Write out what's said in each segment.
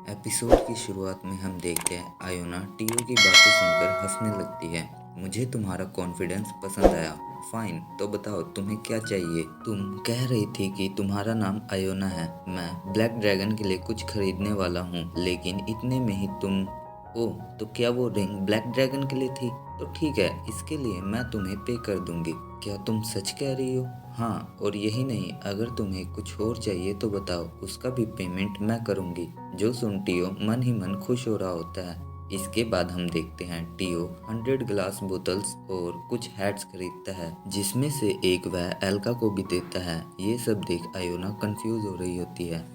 Episode की शुरुआत में हम देखते हैं आयोना टीओ की बातें सुनकर हंसने लगती है। मुझे तुम्हारा कॉन्फिडेंस पसंद आया। फाइन, तो बताओ तुम्हें क्या चाहिए। तुम कह रही थी कि तुम्हारा नाम आयोना है। मैं ब्लैक ड्रैगन के लिए कुछ खरीदने वाला हूँ, लेकिन इतने में ही तुम। ओह, तो क्या वो रिंग ब्लैक ड्रैगन के लिए थी? तो ठीक है, इसके लिए मैं तुम्हें पे कर दूंगी। क्या तुम सच कह रही हो? हाँ, और यही नहीं, अगर तुम्हें कुछ और चाहिए तो बताओ, उसका भी पेमेंट मैं करूंगी। जो सुन टीओ मन ही मन खुश हो रहा होता है। इसके बाद हम देखते हैं टीओ 100 ग्लास बोतल्स और कुछ हैट्स खरीदता है, जिसमें से एक वह एल्का को भी देता है। ये सब देख आयोना कंफ्यूज हो रही होती है।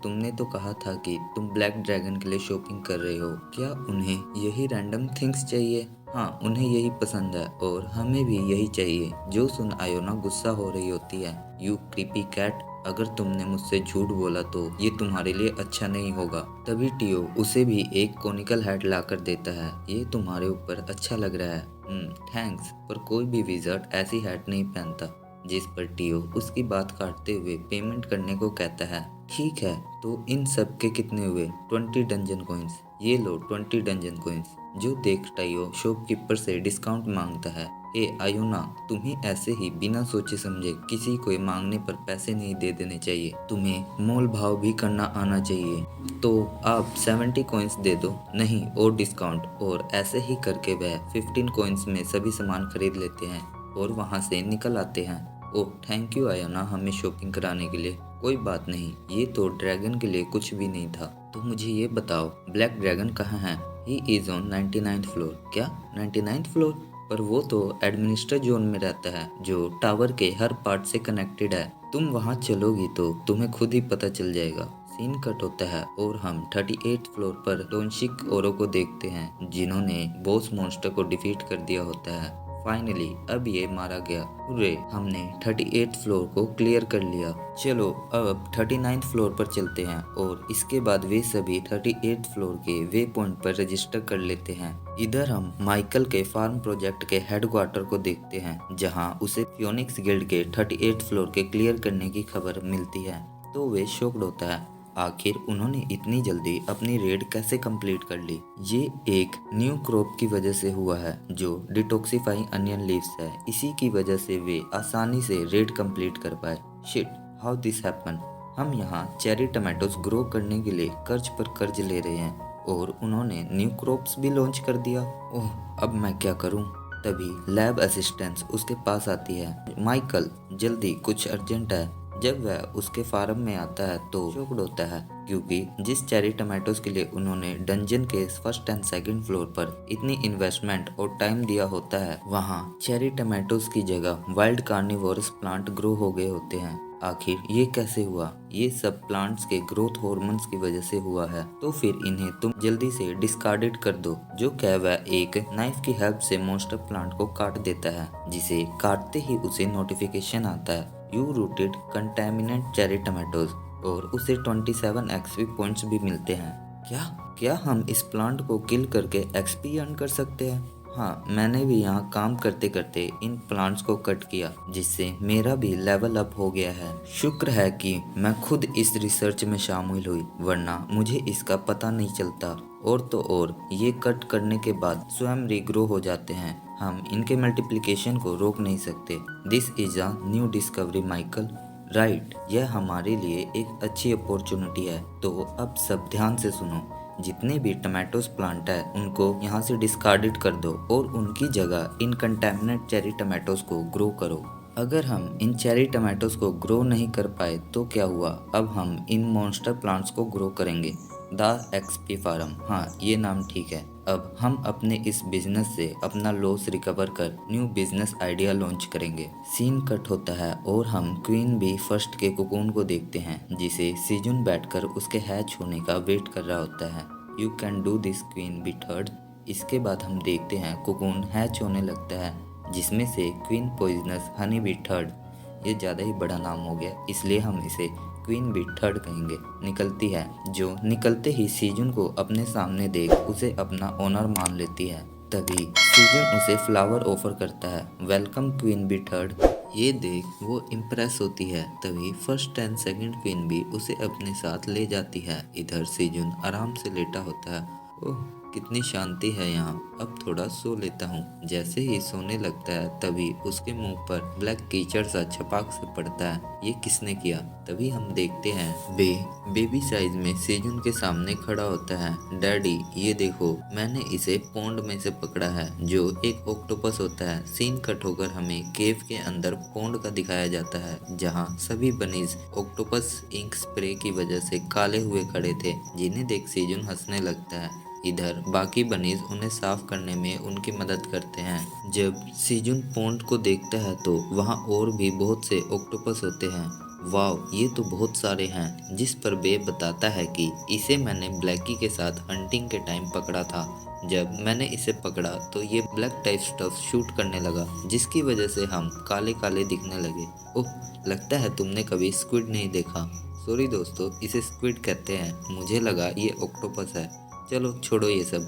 तुमने तो कहा था कि तुम ब्लैक ड्रैगन के लिए शॉपिंग कर रहे हो। क्या उन्हें यही रैंडम थिंग्स चाहिए? हाँ, उन्हें यही पसंद है और हमें भी यही चाहिए। जो सुन आयोना गुस्सा हो रही होती है। यू क्रीपी कैट, अगर तुमने मुझसे झूठ बोला तो ये तुम्हारे लिए अच्छा नहीं होगा। तभी टीओ उसे भी एक कोनिकल हैट लाकर देता है। ये तुम्हारे ऊपर अच्छा लग रहा है। थैंक्स, पर कोई भी विज़र्ड ऐसी हैट नहीं पहनता। जिस पर टीओ उसकी बात काटते हुए पेमेंट करने को कहता है। ठीक है, तो इन सब के कितने हुए? 20 डंजन कॉइंस। ये लो 20 डंजन कॉइंस। जो देख टाइयो शॉपकीपर से डिस्काउंट मांगता है। आयोना, तुम्हें ऐसे ही बिना सोचे समझे किसी को मांगने पर पैसे नहीं दे देने चाहिए। तुम्हें मोल भाव भी करना आना चाहिए। तो आप 70 कॉइंस दे दो, नहीं और डिस्काउंट। और ऐसे ही करके वह 15 कॉइंस में सभी सामान खरीद लेते हैं और वहां से निकल आते हैं। ओह थैंक यू आयोना, हमें शॉपिंग कराने के लिए। कोई बात नहीं, ये तो ड्रैगन के लिए कुछ भी नहीं था। तो मुझे ये बताओ, ब्लैक ड्रैगन कहाँ है? He is on 99th floor. क्या 99th फ्लोर? पर वो तो एडमिनिस्टर जोन में रहता है, जो टावर के हर पार्ट से कनेक्टेड है। तुम वहाँ चलोगी तो तुम्हें खुद ही पता चल जाएगा। सीन कट होता है और हम 38th फ्लोर पर डोनशिक ओरो को देखते हैं, जिन्होंने बॉस मॉन्स्टर को डिफीट कर दिया होता है। फाइनली अब ये मारा गया। हुर्रे, हमने 38th फ्लोर को क्लियर कर लिया। चलो अब 39th फ्लोर पर चलते हैं और इसके बाद वे सभी 38th फ्लोर के वे पॉइंट पर रजिस्टर कर लेते हैं। इधर हम माइकल के फार्म प्रोजेक्ट के हेडक्वार्टर को देखते हैं, जहां उसे फियोनिक्स गिल्ड के 38th फ्लोर के क्लियर करने की खबर मिलती है। तो वे शॉक्ड होता है। आखिर उन्होंने इतनी जल्दी अपनी रेड कैसे कंप्लीट कर ली? ये एक न्यू क्रॉप की वजह से हुआ है, जो डिटॉक्सिफाइंग अनियन लीव्स है। इसी की वजह से वे आसानी से रेड कंप्लीट कर पाए। Shit, how this happen? हम यहाँ चेरी टमाटोज ग्रो करने के लिए कर्ज पर कर्ज ले रहे हैं और उन्होंने न्यू क्रॉप्स भी लॉन्च कर दिया। ओह, अब मैं क्या करूँ? तभी लैब असिस्टेंट उसके पास आती है। माइकल, जल्दी, कुछ अर्जेंट है। जब वह उसके फार्म में आता है तो शॉक्ड होता है, क्योंकि जिस चेरी टमाटोज के लिए उन्होंने डंजन के फर्स्ट एंड सेकंड फ्लोर पर इतनी इन्वेस्टमेंट और टाइम दिया होता है, वहाँ चेरी टमाटोज की जगह वाइल्ड कार्निवोरस प्लांट ग्रो हो गए होते हैं। आखिर ये कैसे हुआ? ये सब प्लांट्स के ग्रोथ हार्मोन्स की वजह से हुआ है। तो फिर इन्हें तुम जल्दी से डिस्कार्डेड कर दो। जो कह वह एक नाइफ की हेल्प से मॉन्स्टर प्लांट को काट देता है, जिसे काटते ही उसे नोटिफिकेशन आता है, you rooted contaminant cherry tomatoes, और उसे 27 एक्सपी पॉइंट्स भी मिलते हैं। क्या क्या हम इस प्लांट को किल करके एक्सपी अर्न कर सकते हैं? हाँ, मैंने भी यहाँ काम करते करते इन प्लांट्स को कट किया, जिससे मेरा भी लेवल अप हो गया है। शुक्र है कि मैं खुद इस रिसर्च में शामिल हुई, वरना मुझे इसका पता नहीं चलता। और तो और ये कट करने के बाद स्वयं रीग्रो हो जाते हैं। हम इनके मल्टीप्लिकेशन को रोक नहीं सकते। This is a new discovery Michael, right? यह हमारे लिए एक अच्छी अपॉर्चुनिटी है। तो अब सब ध्यान से सुनो। जितने भी टमाटोज प्लांट है उनको यहाँ से डिस्कार्डेड कर दो और उनकी जगह इन कंटेमिनेट चेरी टमाटोज को ग्रो करो। अगर हम इन चेरी टमाटोज को ग्रो नहीं कर पाए तो क्या हुआ? अब हम इन मॉन्स्टर प्लांट्स को ग्रो करेंगे। द एक्सपी फार्म, हाँ ये नाम ठीक है। अब हम अपने इस बिजनेस से अपना लॉस रिकवर कर न्यू बिजनेस आइडिया लॉन्च करेंगे। सीन कट होता है और हम क्वीन बी फर्स्ट के कोकून को देखते हैं, जिसे सीजुन बैठकर उसके हैच होने का वेट कर रहा होता है। You can do this queen be third. इसके बाद हम देखते हैं कोकून हैच होने लगता है, जिसमें से queen poisonous honey bee third, ये ज़्यादा ही बड़ा नाम हो गया, इसलिए हम इसे क्वीन बी थर्ड कहेंगे, निकलती है। जो निकलते ही सीजन को अपने सामने देख उसे अपना ओनर मान लेती है। तभी सीजन उसे फ्लावर ऑफर करता है। वेलकम क्वीन बी थर्ड, ये देख वो इम्प्रेस होती है। तभी फर्स्ट एंड सेकंड क्वीन भी उसे अपने साथ ले जाती है। इधर सेजुन आराम से लेटा होता है। ओह, कितनी शांति है यहाँ, अब थोड़ा सो लेता हूँ। जैसे ही सोने लगता है तभी उसके मुंह पर ब्लैक कीचड़ सा छपाक से पड़ता है। ये किसने किया? तभी हम देखते हैं बेबी साइज में सेजुन के सामने खड़ा होता है। डैडी ये देखो, मैंने इसे पौंड में से पकड़ा है जो एक ऑक्टोपस होता है। सीन कट होकर हमें केव के अंदर पौंड का दिखाया जाता है जहाँ सभी बनीज ऑक्टोपस इंक स्प्रे की वजह से काले हुए खड़े थे, जिन्हें देख सेजुन हंसने लगता है। इधर बाकी बनीज उन्हें साफ करने में उनकी मदद करते हैं। जब सीजुन पॉन्ड को देखता है तो वहाँ और भी बहुत से ऑक्टोपस होते हैं। वाह, ये तो बहुत सारे हैं। जिस पर बे बताता है कि इसे मैंने ब्लैकी के साथ हंटिंग के टाइम पकड़ा था। जब मैंने इसे पकड़ा तो ये ब्लैक टाइप स्टफ शूट करने लगा, जिसकी वजह से हम काले काले दिखने लगे। ओह, लगता है तुमने कभी स्क्विड नहीं देखा। सॉरी दोस्तों, इसे स्क्विड कहते हैं, मुझे लगा ये ऑक्टोपस है। चलो छोड़ो ये सब।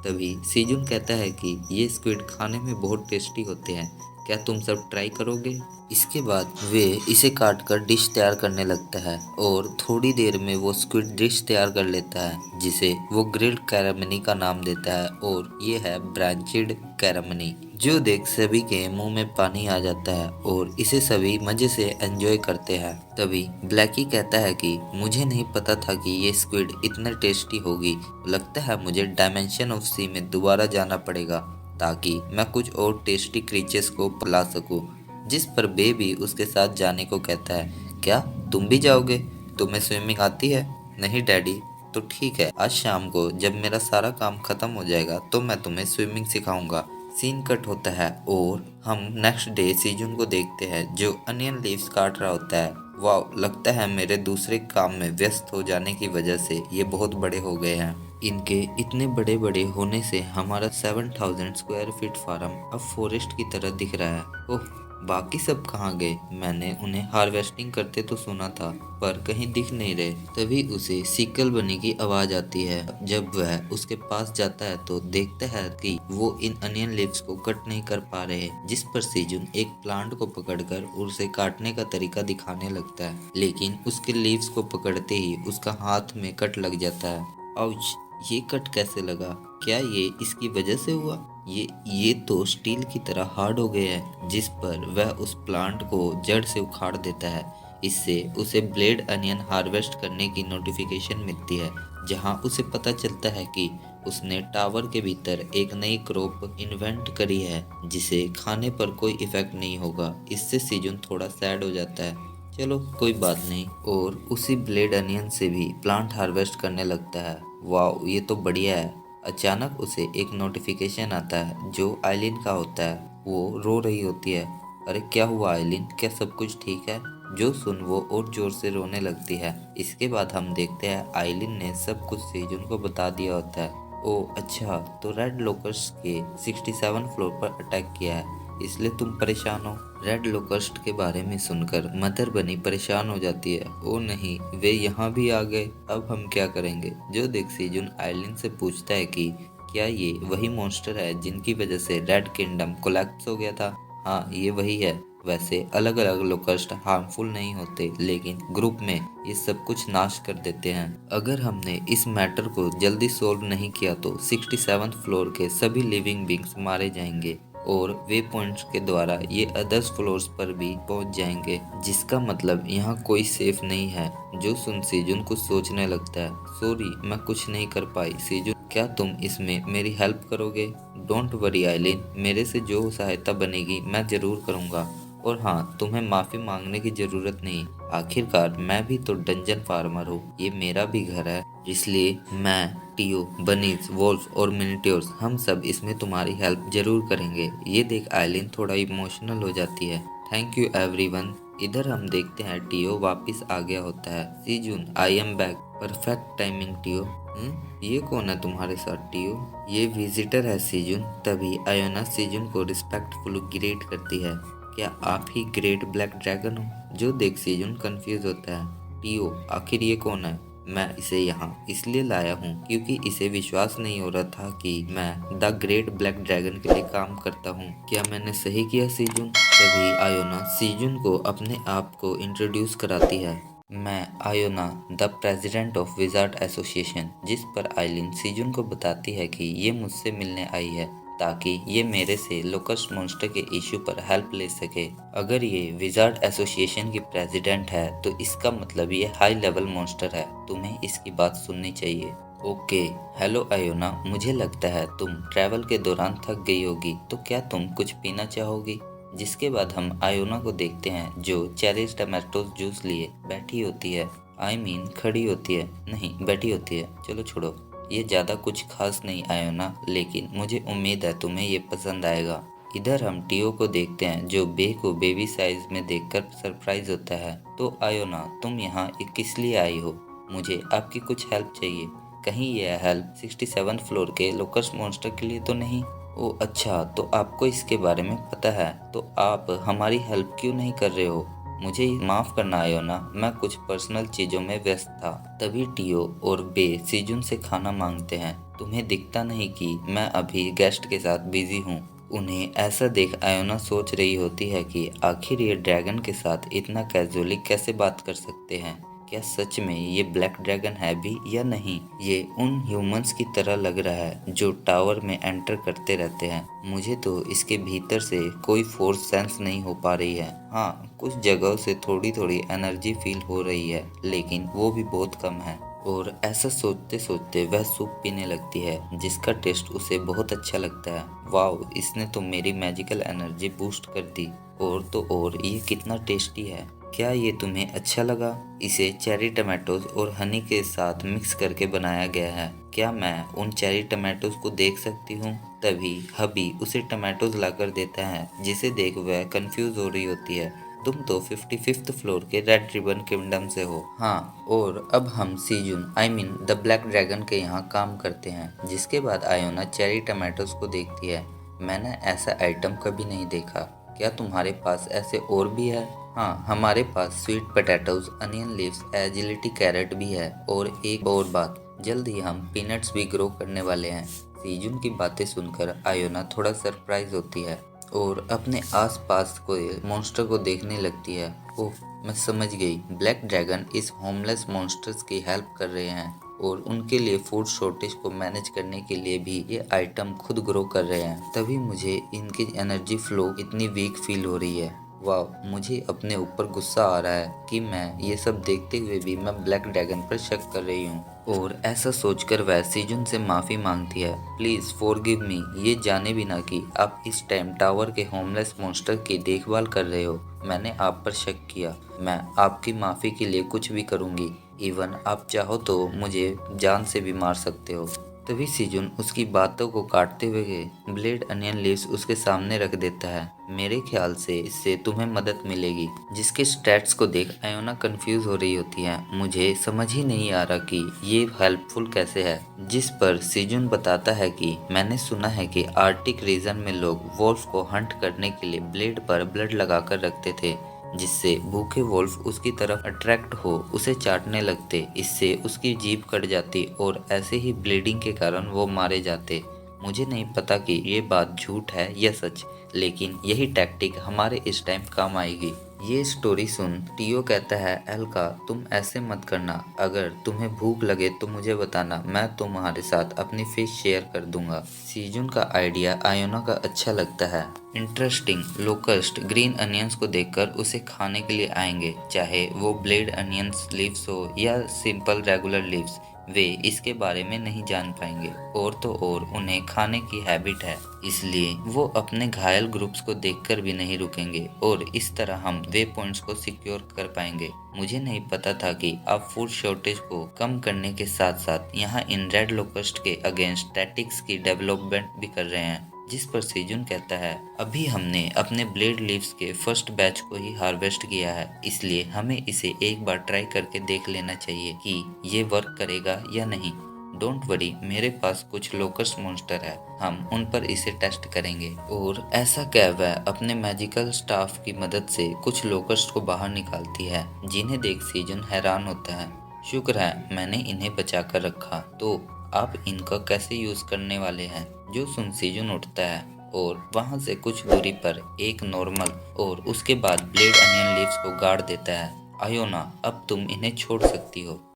तभी सीजुन कहता है कि ये स्क्विड खाने में बहुत टेस्टी होते हैं, क्या तुम सब ट्राई करोगे? इसके बाद वे इसे काट कर डिश तैयार करने लगता है और थोड़ी देर में वो स्क्विड डिश तैयार कर लेता है, जिसे वो ग्रिल्ड कैरामनी का नाम देता है। और ये है ब्रांचिड कैरामनी, जो देख सभी के मुंह में पानी आ जाता है और इसे सभी मजे से एंजॉय करते हैं। तभी ब्लैकी कहता है कि मुझे नहीं पता था कि ये स्क्विड इतना टेस्टी होगी। लगता है मुझे डायमेंशन ऑफ सी में दोबारा जाना पड़ेगा ताकि मैं कुछ और टेस्टी क्रीचर्स को पला सकूं। जिस पर बेबी उसके साथ जाने को कहता है। क्या तुम भी जाओगे? तुम्हें स्विमिंग आती है? नहीं डैडी। तो ठीक है, आज शाम को जब मेरा सारा काम खत्म हो जाएगा तो मैं तुम्हें स्विमिंग सिखाऊंगा। सीन कट होता है और हम नेक्स्ट डे सीजुन को देखते हैं जो अनियन लीव्स काट रहा होता है। वाह, लगता है मेरे दूसरे काम में व्यस्त हो जाने की वजह से ये बहुत बड़े हो गए हैं। इनके इतने बड़े बड़े होने से हमारा 7000 स्क्वायर फीट फार्म अब फॉरेस्ट की तरह दिख रहा है। ओह, बाकी सब कहाँ गए? मैंने उन्हें हार्वेस्टिंग करते तो सुना था, पर कहीं दिख नहीं रहे। तभी उसे सीकल बनी की आवाज आती है। जब वह उसके पास जाता है तो देखता है कि वो इन अनियन लीव्स को कट नहीं कर पा रहे, जिस पर सीजुन एक प्लांट को पकड़कर उसे काटने का तरीका दिखाने लगता है। लेकिन उसके लीव्स को पकड़ते ही उसका हाथ में कट लग जाता है। आउच, ये कट कैसे लगा? क्या ये इसकी वजह से हुआ? ये तो स्टील की तरह हार्ड हो गया है। जिस पर वह उस प्लांट को जड़ से उखाड़ देता है। इससे उसे ब्लेड अनियन हार्वेस्ट करने की नोटिफिकेशन मिलती है, जहां उसे पता चलता है कि उसने टावर के भीतर एक नई क्रॉप इन्वेंट करी है जिसे खाने पर कोई इफेक्ट नहीं होगा। इससे सीजुन थोड़ा सैड हो जाता है। चलो कोई बात नहीं, और उसी ब्लेड अनियन से भी प्लांट हार्वेस्ट करने लगता है। वाह, ये तो बढ़िया है। अचानक उसे एक नोटिफिकेशन आता है जो आइलिन का होता है। वो रो रही होती है। अरे क्या हुआ आइलिन, क्या सब कुछ ठीक है? जो सुन वो और जोर से रोने लगती है। इसके बाद हम देखते हैं आइलिन ने सब कुछ सेजुन को बता दिया होता है। ओह अच्छा, तो रेड लोकस्ट के 67 फ्लोर पर अटैक किया है, इसलिए तुम परेशान हो। रेड लोकस्ट के बारे में सुनकर मदर बनी परेशान हो जाती है। ओ नहीं, वे यहाँ भी आ गए, अब हम क्या करेंगे? जो देख सीजुन आइलिन से पूछता है कि क्या ये वही मॉन्स्टर है जिनकी वजह से रेड किंगडम कोलैप्स हो गया था? हाँ, ये वही है। वैसे अलग अलग लोकस्ट हार्मफुल नहीं होते, लेकिन ग्रुप में ये सब कुछ नाश कर देते हैं। अगर हमने इस मैटर को जल्दी सोल्व नहीं किया तो 67th फ्लोर के सभी लिविंग बींग्स मारे जाएंगे और वे पॉइंट्स के द्वारा ये अदर्स फ्लोर्स पर भी पहुंच जाएंगे, जिसका मतलब यहाँ कोई सेफ नहीं है। जो सुन सीजुन कुछ सोचने लगता है। सॉरी, मैं कुछ नहीं कर पाई। सीजुन, क्या तुम इसमें मेरी हेल्प करोगे? डोंट वरी आइलिन, मेरे से जो सहायता बनेगी मैं जरूर करूँगा। और हाँ, तुम्हें माफी मांगने की जरूरत नहीं, आखिरकार मैं भी तो डंजन फार्मर हूँ, ये मेरा भी घर है, इसलिए मैं, टियो, बनीज, वोल्फ और मिनिट्योर्स, हम सब इसमें तुम्हारी हेल्प जरूर करेंगे। ये देख आइलिन थोड़ा इमोशनल हो जाती है। Thank you everyone. इधर हम देखते हैं टियो वापस आ गया होता है। सीजुन, I am back. Perfect timing टियो। ये कौन है तुम्हारे साथ टियो? ये विजिटर है सीजुन। तभी आयोना सीजुन को रिस्पेक्टफुल ग्रीट करती है। क्या आप ही ग्रेट ब्लैक ड्रैगन हो? जो देख सीजुन कंफ्यूज होता है। टियो, आखिर ये कौन है? मैं इसे यहाँ इसलिए लाया हूँ क्योंकि इसे विश्वास नहीं हो रहा था कि मैं द ग्रेट ब्लैक ड्रैगन के लिए काम करता हूँ। क्या मैंने सही किया सीजुन? तभी आयोना सीजुन को अपने आप को इंट्रोड्यूस कराती है। मैं Iona, the president of wizard association. जिस पर आइलिन सीजुन को बताती है कि ये मुझसे मिलने आई है ताकि ये मेरे से लोकस्ट मॉन्स्टर के इशू पर हेल्प ले सके। अगर ये विजार्ड एसोसिएशन की प्रेसिडेंट है तो इसका मतलब ये हाई लेवल मॉन्स्टर है, तुम्हें इसकी बात सुननी चाहिए। ओके, हेलो आयोना, मुझे लगता है तुम ट्रैवल के दौरान थक गई होगी, तो क्या तुम कुछ पीना चाहोगी? जिसके बाद हम आयोना को देखते हैं जो चेरीज टमाटो जूस लिए बैठी होती है। खड़ी होती है, नहीं बैठी होती है। चलो छोड़ो, ये ज़्यादा कुछ खास नहीं आयोना, लेकिन मुझे उम्मीद है तुम्हें ये पसंद आएगा। इधर हम टीओ को देखते हैं जो बे को बेबी साइज में देखकर सरप्राइज होता है। तो आयोना, तुम यहाँ किस लिए आई हो? मुझे आपकी कुछ हेल्प चाहिए। कहीं यह हेल्प 67 फ्लोर के लोकस्ट मॉन्स्टर के लिए तो नहीं? ओ अच्छा, तो आपको इसके बारे में पता है, तो आप हमारी हेल्प क्यों नहीं कर रहे हो? मुझे माफ करना आयोना, मैं कुछ पर्सनल चीजों में व्यस्त था। तभी टीओ और बे सीजुन से खाना मांगते हैं। तुम्हें दिखता नहीं कि मैं अभी गेस्ट के साथ बिजी हूँ। उन्हें ऐसा देख आयोना सोच रही होती है कि आखिर ये ड्रैगन के साथ इतना कैजुअली कैसे बात कर सकते हैं। क्या सच में ये ब्लैक ड्रैगन है भी या नहीं? ये उन ह्यूमंस की तरह लग रहा है जो टावर में एंटर करते रहते हैं। मुझे तो इसके भीतर से कोई फोर्स सेंस नहीं हो पा रही है। हाँ, कुछ जगहों से थोड़ी थोड़ी एनर्जी फील हो रही है, लेकिन वो भी बहुत कम है। और ऐसा सोचते सोचते वह सूप पीने लगती है जिसका टेस्ट उसे बहुत अच्छा लगता है। वाओ, इसने तो मेरी मैजिकल एनर्जी बूस्ट कर दी। और तो और ये कितना टेस्टी है। क्या ये तुम्हें अच्छा लगा? इसे चेरी टमाटोज और हनी के साथ मिक्स करके बनाया गया है। क्या मैं उन चेरी टमाटोज को देख सकती हूँ? तभी हबी उसे टमाटोज लाकर देता है, जिसे देख वह कंफ्यूज हो रही होती है। तुम तो 55th फ्लोर के रेड रिबन किंगडम से हो। हाँ, और अब हम सीजुन द ब्लैक ड्रैगन के यहाँ काम करते हैं। जिसके बाद आयोना चेरी टमाटोज को देखती है। मैंने ऐसा आइटम कभी नहीं देखा। क्या तुम्हारे पास ऐसे और भी है? हाँ, हमारे पास स्वीट पोटैटोज, अनियन लीव्स, एजिलिटी कैरेट भी है। और एक और बात, जल्द ही हम पीनट्स भी ग्रो करने वाले हैं। सीजुन की बातें सुनकर आयोना थोड़ा सरप्राइज होती है और अपने आसपास कोई मॉन्स्टर को देखने लगती है। ओह, मैं समझ गई, ब्लैक ड्रैगन इस होमलेस मॉन्स्टर्स की हेल्प कर रहे हैं और उनके लिए फूड शॉर्टेज को मैनेज करने के लिए भी ये आइटम खुद ग्रो कर रहे हैं। तभी मुझे इनकी एनर्जी फ्लो इतनी वीक फील हो रही है। वाह, मुझे अपने ऊपर गुस्सा आ रहा है कि मैं ये सब देखते हुए भी मैं ब्लैक ड्रैगन पर शक कर रही हूँ। और ऐसा सोचकर वह सीजुन से माफ़ी मांगती है। प्लीज़ फॉरगिव मी, ये जाने बिना कि आप इस टाइम टावर के होमलेस मॉन्स्टर की देखभाल कर रहे हो, मैंने आप पर शक किया। मैं आपकी माफ़ी के लिए कुछ भी करूँगी। इवन आप चाहो तो मुझे जान से भी मार सकते हो। तभी सीजुन उसकी बातों को काटते हुए ब्लेड अनियन लीव्स उसके सामने रख देता है। मेरे ख्याल से इससे तुम्हें मदद मिलेगी। जिसके स्टैट्स को देख आयोना कंफ्यूज हो रही होती है। मुझे समझ ही नहीं आ रहा कि ये हेल्पफुल कैसे है। जिस पर सीजुन बताता है कि मैंने सुना है कि आर्टिक रीजन में लोग वोल्फ को हंट करने के लिए ब्लेड पर ब्लड लगाकर रखते थे, जिससे भूखे वोल्फ उसकी तरफ अट्रैक्ट हो उसे चाटने लगते। इससे उसकी जीभ कट जाती और ऐसे ही ब्लीडिंग के कारण वो मारे जाते। मुझे नहीं पता कि ये बात झूठ है या सच, लेकिन यही टैक्टिक हमारे इस टाइम काम आएगी। ये स्टोरी सुन टीओ कहता है, एल्का तुम ऐसे मत करना। अगर तुम्हें भूख लगे तो मुझे बताना, मैं तुम्हारे साथ अपनी फिश शेयर कर दूंगा। सीजुन का आइडिया आयोना का अच्छा लगता है। इंटरेस्टिंग, लोकस्ट ग्रीन अनियंस को देखकर उसे खाने के लिए आएंगे, चाहे वो ब्लेड अनियंस लीव्स हो या सिंपल रेगुलर लीव्स। वे इसके बारे में नहीं जान पाएंगे। और तो और उन्हें खाने की हैबिट है, इसलिए वो अपने घायल ग्रुप्स को देखकर भी नहीं रुकेंगे और इस तरह हम वे पॉइंट्स को सिक्योर कर पाएंगे। मुझे नहीं पता था कि आप फूड शॉर्टेज को कम करने के साथ साथ यहाँ इन रेड लोकस्ट के अगेंस्ट टैक्टिक्स की डेवलपमेंट भी कर रहे हैं। जिस पर सीजुन कहता है, अभी हमने अपने ब्लेड लीव्स के फर्स्ट बैच को ही हार्वेस्ट किया है, इसलिए हमें इसे एक बार ट्राई करके देख लेना चाहिए कि ये वर्क करेगा या नहीं। डोंट वरी, मेरे पास कुछ लोकस्ट मॉन्स्टर है, हम उन पर इसे टेस्ट करेंगे। और ऐसा कह वह अपने मैजिकल स्टाफ की मदद से कुछ लोकस्ट को बाहर निकालती है, जिन्हें देख सीजन हैरान होता है। शुक्र है मैंने इन्हें बचा कर रखा। तो आप इनका कैसे यूज करने वाले हैं? जो सुन सीजन उठता है और वहां से कुछ दूरी पर एक नॉर्मल और उसके बाद ब्लेड अनियन लीव्स को गाड़ देता है। आयोना, अब तुम इन्हें छोड़ सकती हो।